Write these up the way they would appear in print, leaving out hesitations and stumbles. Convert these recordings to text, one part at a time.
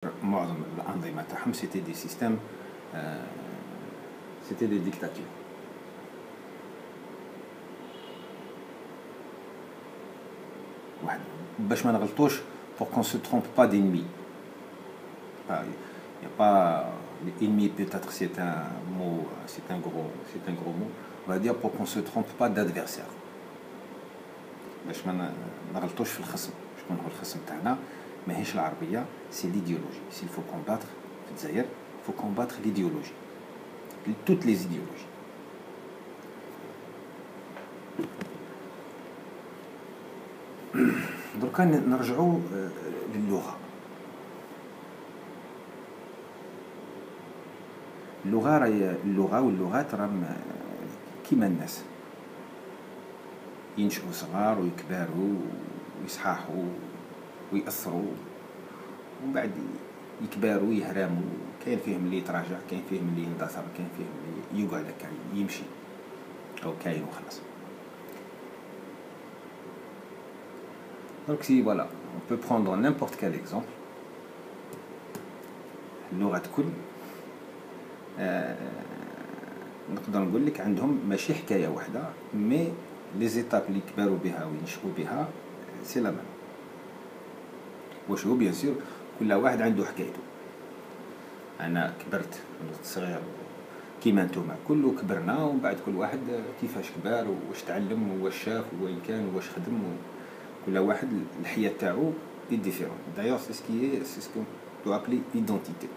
معظم الأنظمة تاعهم سيتي دي سيستيم سيتي دي ديكتاتور. واحد باش ما نغلطوش pour qu'on se trompe pas d'ennemi. Il n'y a pas l'ennemi, peut-être c'est un mot, c'est un gros mot. On va dire pour qu'on se trompe pas d'adversaire. باش ما نغلطوش في الخصم. شكون هو الخصم تاعنا؟ ماهيش العربية، سي l'idéologie. S'il faut combattre في الجزائر، il faut combattre l'idéologie. Toutes les idéologies. دركا نرجعوا للغة. اللغة واللغات راهم كيما الناس، ينشأوا صغار ويكبروا ويصحاحوا ويأثروا ومن بعد يكبروا ويهرموا. كاين فيهم اللي يتراجع، كاين فيهم اللي يندثر، كاين فيهم اللي يقعد هكا يمشي أو كاين وخلاص. Donc si voilà, on peut prendre n'importe quel exemple. اللغة كل نقدر نقول لك عندهم ماشي حكاية واحدة، مي لي زيتاب اللي كبروا بها وينشأوا بها سي لا ميم. واش هو بيان سور كل واحد عنده حكايته. انا كبرت صغير كيما نتوما كله كبرنا، ومن بعد كل واحد كيفاش كبر واش تعلم واش شاف وين كان واش خدم، كل واحد الحياة تاعو est différent. D'ailleurs c'est ce qu'on peut appeler identité.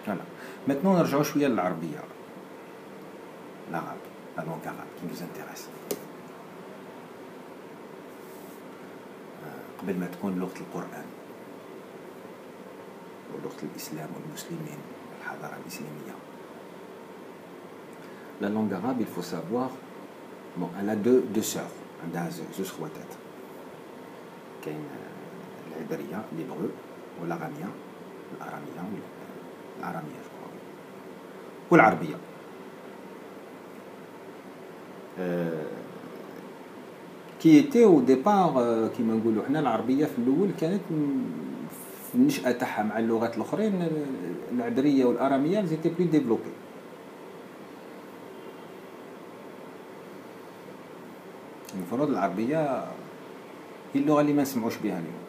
Voilà. Maintenant نرجعوا شوية للعربية. L'arabe, la langue arabe qui nous intéresse. قبل ما تكون لغة القرآن ولغة الإسلام والمسلمين والحضارة الإسلامية. La langue arabe, il faut savoir, bon, elle a deux sœurs, عندها زوج خواتات. كاين العبرية l'hébreu والأرامية والعربية. كي était au départ كيما نقولوا حنا العربية في الأول كانت في النشأة تاعها مع اللغات الأخرين، العبرية والأرامية زيتي بلو ديفلوبي. المفروض العربية هي اللغة اللي ما نسمعوش بها اليوم.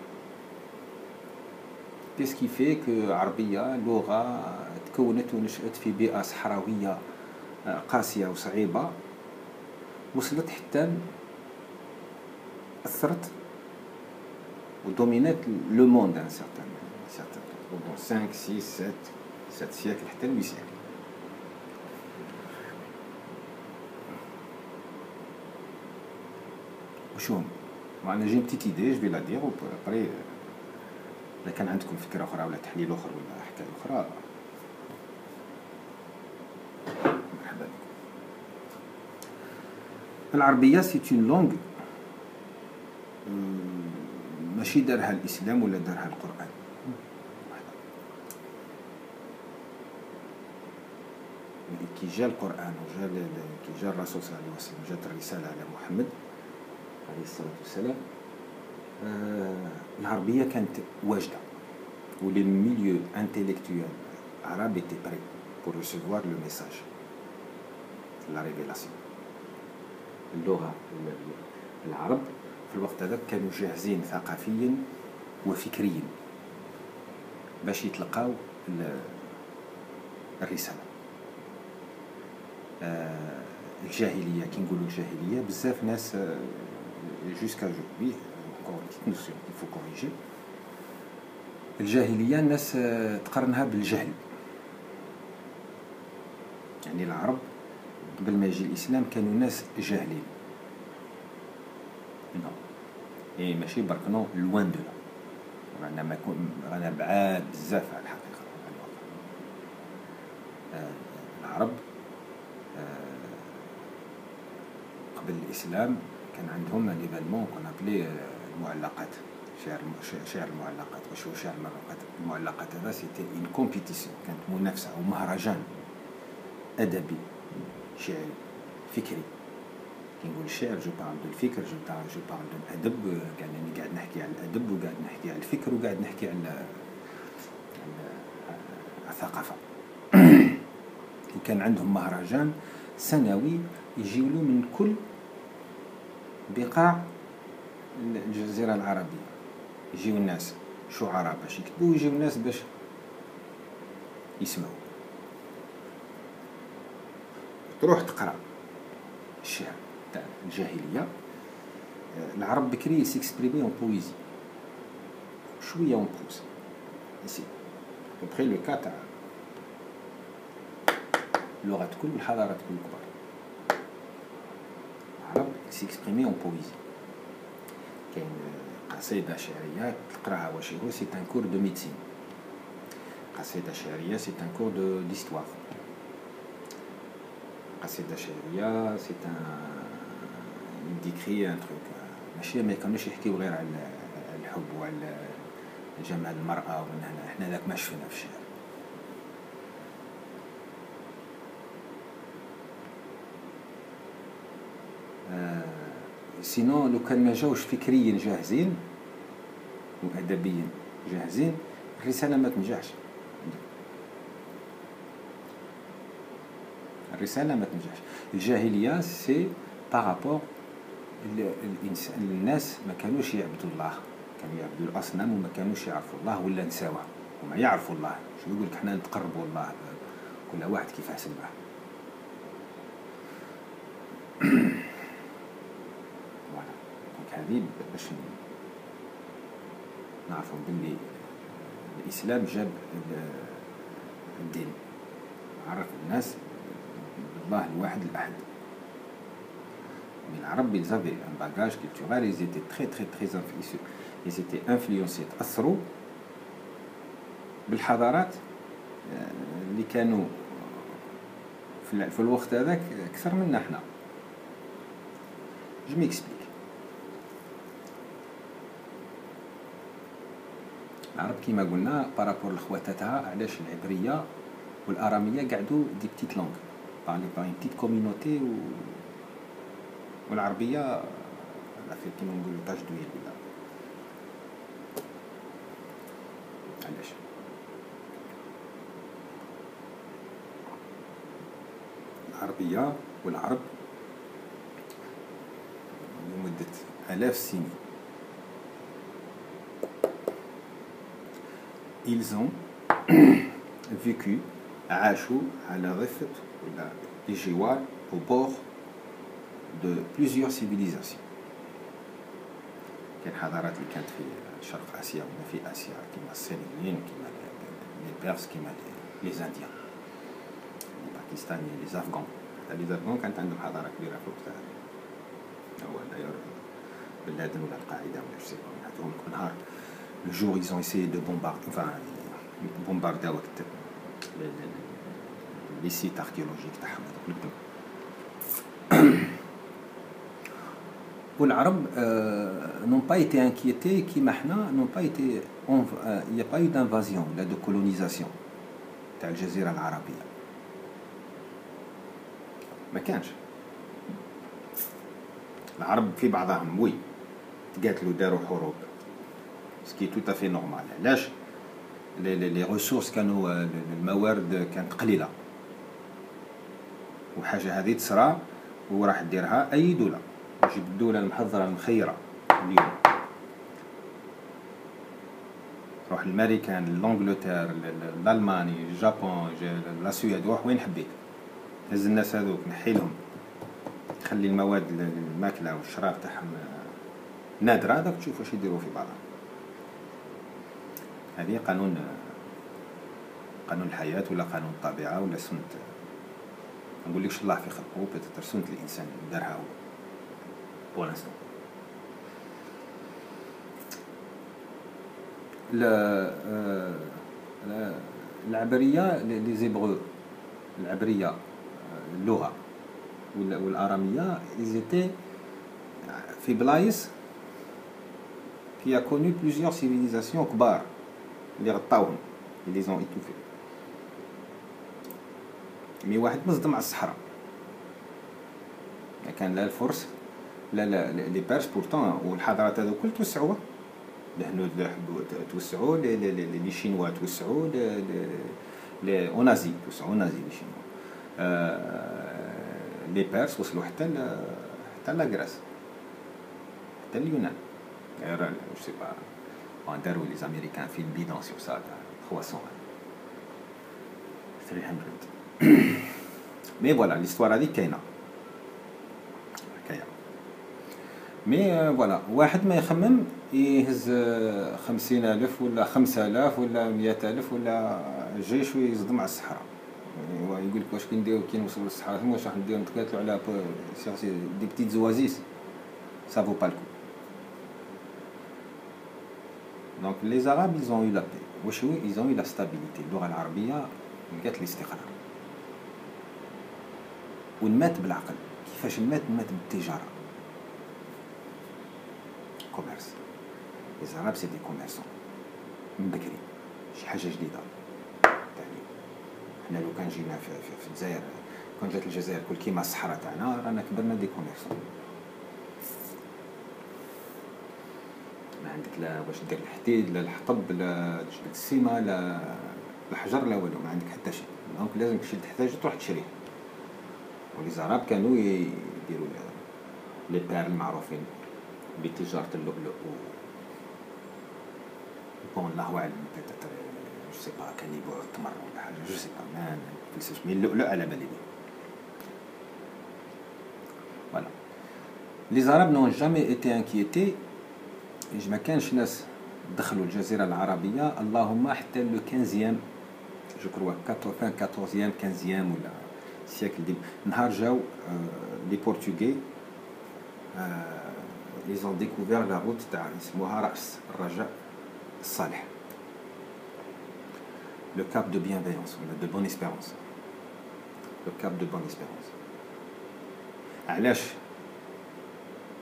كيسكي في كو عربية لغة تكونت ونشأت في بيئة صحراوية قاسية وصعيبة، وصلت حتى أثرت ودومينات لو موند ان سيغتان 5 6 7 سياكل حتى 8 سياكل. وشو معنا جي بتيت ايدي جو في لا دير وابري اذا كان عندكم فكرة أخرى ولا تحليل آخر ولا حكاية أخرى مرحبا بكم. العربية سي اون لونغ ماشي دارها الإسلام ولا دارها القرآن. كي جا القرآن كي جا الرسول صلى الله عليه وسلم، جات الرسالة على محمد عليه الصلاة والسلام، العربية كانت واجدة و لي ميليو انتيليكتويل عرب étaient prêts pour recevoir le message, la révélation. اللغة العرب في الوقت هذاك كانوا جاهزين ثقافيا وفكريا باش يتلقاو الرسالة. الجاهلية كي نقولوا الجاهلية بزاف ناس jusqu'à aujourd'hui encore une petite notion il faut corriger. الجاهلية الناس تقارنها بالجهل، يعني العرب قبل ما يجي الإسلام كانوا ناس جاهلين. إيه ماشي برك نو لوان دو لا، رانا بعاد بزاف على الحقيقة. العرب قبل الإسلام كان عندهم ان ايفينمون كون ابلي المعلقات، شعر المعلقات. واش هو شعر المعلقات؟ هذا سيتي اون كومبيتيسيون، كانت منافسة أو مهرجان أدبي شعري فكري. كي نقول الشعر جو بارل دو الفكر، جو بارل دو الأدب، قاعد نحكي على الأدب وقاعد نحكي على الفكر وقاعد نحكي على الثقافة. وكان عندهم مهرجان سنوي يجيولو من كل بقاع الجزيرة العربية، يجيو الناس شعراء باش يكتبوا، ويجيو الناس باش يسمعوا. تروح تقرا الشعر تاع الجاهلية. العرب بكري سيكسبريمي اون بويزي، شوية اون بروز ici après le cas تاع اللغات كل والحضارات كل كبار. العرب سيكسبريمي اون بويزي. كاين قصيدة شعرية تقراها واش هو سي ان كور دو ميديسين، قصيدة شعرية سي ان كور دو ديستوار، قصيدة شعرية سي ان ديكري ان تروك. ماشي ما يكونوش يحكيو غير على الحب وعلى جمال المرأة ومن هنا، احنا ذاك ما شفنا في الشعر. سينو لو كان ما جاوش فكريا جاهزين وأدبيا جاهزين، الرسالة ما تنجحش. الرسالة ما تنجحش. الجاهلية سي بارابور الناس ما كانوش يعبدوا الله، كانوا يعبدوا الأصنام وما كانوش يعرفوا الله ولا نساوه، وما يعرفوا الله. شو يقول لك حنا نتقربوا الله كل واحد كيف حسبه. هذه باش نعرفوا باللي الإسلام جاب الدين، عرف الناس بالله الواحد الأحد. من العرب ils avaient un bagage culturel, ils étaient ils étaient influencés، تأثروا بالحضارات اللي كانوا في الوقت هذاك أكثر منا احنا. جو ميكسبليك. العرب كيما قلنا بارابور لخواتاتها، علاش العبرية والآرامية قعدوا دي بتيت لونغ بارلي بار بتيت كوميونوتي، والعربية الأخير كيما نقولوا تاج دويل ولا علاش. العربية والعرب لمدة آلاف السنين ils ont vécu، عاشوا على ضفة ولا بجوار au bord de plusieurs civilisations. كاين حضارات اللي كانت في شرق آسيا ولا في آسيا كيما الصينيين، كيما لي بيرس، كيما لي زانديان، الباكستانيين، لي زافغان. لي زافغان كانت عندهم حضارة كبيرة في الوقت هذا. هو داير بن لادن ولا القاعدة ولا شو يسمون عندهم نهار le jour ils ont essayé de bombarder les sites archéologiques تاعهم. والعرب n'ont pas été inquiétés كيما حنا، n'ont pas été il n'y a pas eu d'invasion là de colonisation تاع الجزيرة العربية، ما كانش. العرب في بعضهم وي تقاتلوا داروا حروب، سكي تو تافي نورمال. علاش؟ لي ريسورس كانوا الموارد كانت قليله، وحاجه هذه تصرى وراح ديرها اي دوله. جيب الدوله المحضره المخيره اليوم، روح الامريكان، لانجلتير، الالماني، اليابان، لا سويد، روح وين حبيت. هز الناس هذوك نحيلهم، خلي المواد الماكله والشراب تاعهم نادره، هذاك تشوف واش يديروا في بعضهم. هذه قانون الحياة ولا قانون الطبيعة ولا سنة، ما نقولكش الله في خلقه، بتتر سنة الإنسان دارها هو بولانستون. العبرية لي زيبرو، العبرية اللغة والآرامية إزيتي في بلايص كي كونو بليزيور سيفيليزاسيون كبار اللي غطاوهم، اللي زون ايتوفي. مي واحد مصدم على الصحراء كان لا الفرس لا لي بيرس بورتون، والحضارات هذو كل توسعوها، الهنود توسعوا، لي شينوا توسعوا، لي اونازي توسعوا، اونازي لي شينوا، لي بيرس وصلوا حتى لاغراس، حتى اليونان. غير جو سي با داروا لي زاميريكان فيلم بيدون سور سا 300 مي فوالا ليستوار هذيك كاينه حكايه. مي فوالا واحد ما يخمم يهز 50,000 ولا 5,000 ولا 100,000 ولا جيش ويصدم على الصحراء، يقول لك واش كنديرو كي نوصلوا للصحراء ثم واش راح نديرو نتقاتلوا على دي بتيت زوازيس، ça vaut pas le coup. Donc les Arabes ils ont eu la paix. واش هو ils ont eu la stabilité. اللغة العربية لقات الاستقرار ونمات بالعقل. كيفاش نمات بالتجارة، كوميرس. les Arabes c'est des commerçants من بكري، شي حاجة جديدة يعني. حنا لو كان جينا في الجزائر، كون جات الجزائر كل كيما الصحراء تاعنا، رانا كبرنا دي كوميرسون. ما عندك لا واش دير الحديد لا الحطب لا تجبد السيمه لا الحجر لا والو، ما عندك حتى شيء. دونك لازم كشي تحتاج تروح تشريه. ولي زراب كانوا يديروا لي بير المعروفين بتجاره اللؤلؤ بون الله اعلم بيتيتر جو سي با كان يبيعوا التمر ولا حاجه، جو سي با ما نفلسوش، مي اللؤلؤ على بالي بيه. فوالا لي زراب نون جامي ايتي انكيتي. ما كانش ناس دخلوا الجزيرة العربية اللهم حتى لو 15 جو كروا 14 15 ولا سيكل دي نهار جاو لي بورتوغي ils ont découvert la route تاع اسمها رأس الرجاء الصالح، le cap de bienveillance ولا de bonne espérance، le cap de bonne espérance. علاش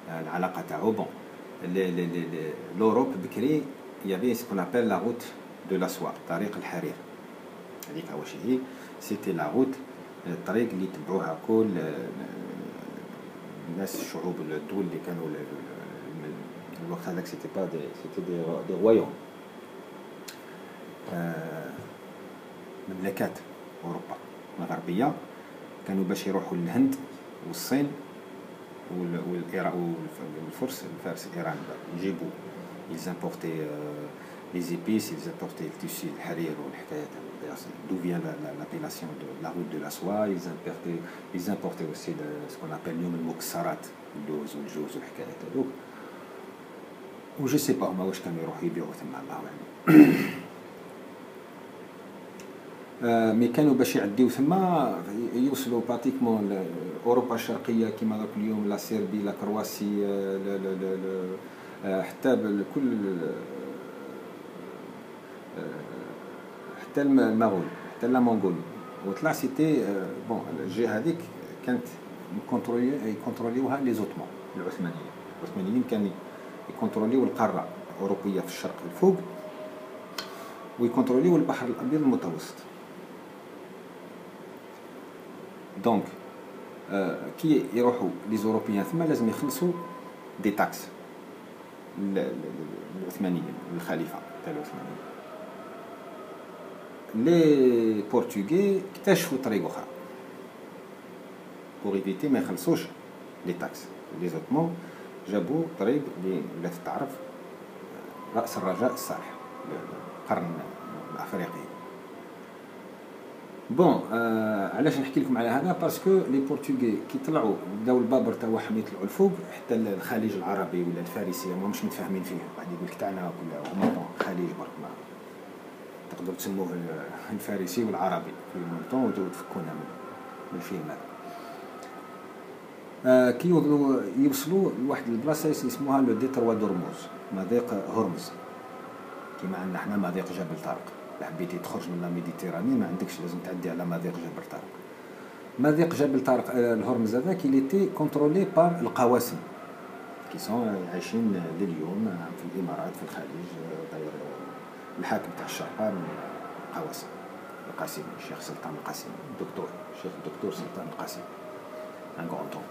العلاقة تاعو بون l'Europe بكري يابي سكون ابل لا روت دو لا سوا، طريق الحرير. هذيك واش هي سيتي لا روت، الطريق اللي تبعوها كل الناس الشعوب الدول اللي كانوا الوقت هذاك سيتي با دي رويوم، مملكات اوروبا الغربيه كانوا باش يروحوا للهند والصين والفرس ايران يجيبوا ils importaient les épices, ils importaient le tissu الحرير والحكايات هذه. d'où vient l'appellation de la route de la soie. ils importaient aussi ce qu'on appelle اليوم المكسرات، اللوز والجوز والحكايات هذوك. و جو سي با هما واش كانوا يروحوا يبيعوا ثم الله اعلم. مي كانوا باش يعديو ثم يوصلوا براتيكمون اوروبا الشرقيه كيما داك اليوم لا سيربي لا كرواسي حتى كل حتى المغول حتى لا مونغولي. وطلع سيتي بون الجهه هذيك كانت يكونتروليوها لي زوتمان العثمانيين كانوا يكونتروليو القاره الاوروبيه في الشرق الفوق، ويكونتروليو البحر الابيض المتوسط. دونك كي يروحوا لي زوروبيان ثم لازم يخلصوا دي تاكس العثمانيين، الخليفه تاع العثمانيين. لي بورتوغي اكتشفوا طريق اخرى بور ايفيتي ما يخلصوش لي تاكس. لي زوتمون جابوا طريق اللي ولات تعرف راس الرجاء الصالح، القرن الافريقي. بون علاش نحكي لكم على هذا؟ باسكو لي بورتوغي كي طلعوا بداو البابر تاعهم يطلعوا الفوق حتى الخليج العربي ولا الفارسي هما مش متفاهمين فيه. واحد يقول لك تاعنا كلها هما خليج برك، ما تقدروا تسموه الفارسي والعربي في المونطون وتفكونا من الفيلم هذا. كي يوصلوا لواحد البلاصه اسمها لو ديتروا دورموز، مضيق هرمز، كيما عندنا حنا مضيق جبل طارق. حبيتي تخرج من لا ميديتيراني ما عندكش، لازم تعدي على مضيق جبل طارق. مضيق جبل طارق الهرمز هذا كي ليتي كونترولي بار القواسم كي سون عايشين لليوم في الامارات في الخليج. داير الحاكم تاع الشرقه من قواسم القاسم، الشيخ سلطان القاسم، الدكتور الشيخ الدكتور سلطان القاسم، ان غران طون.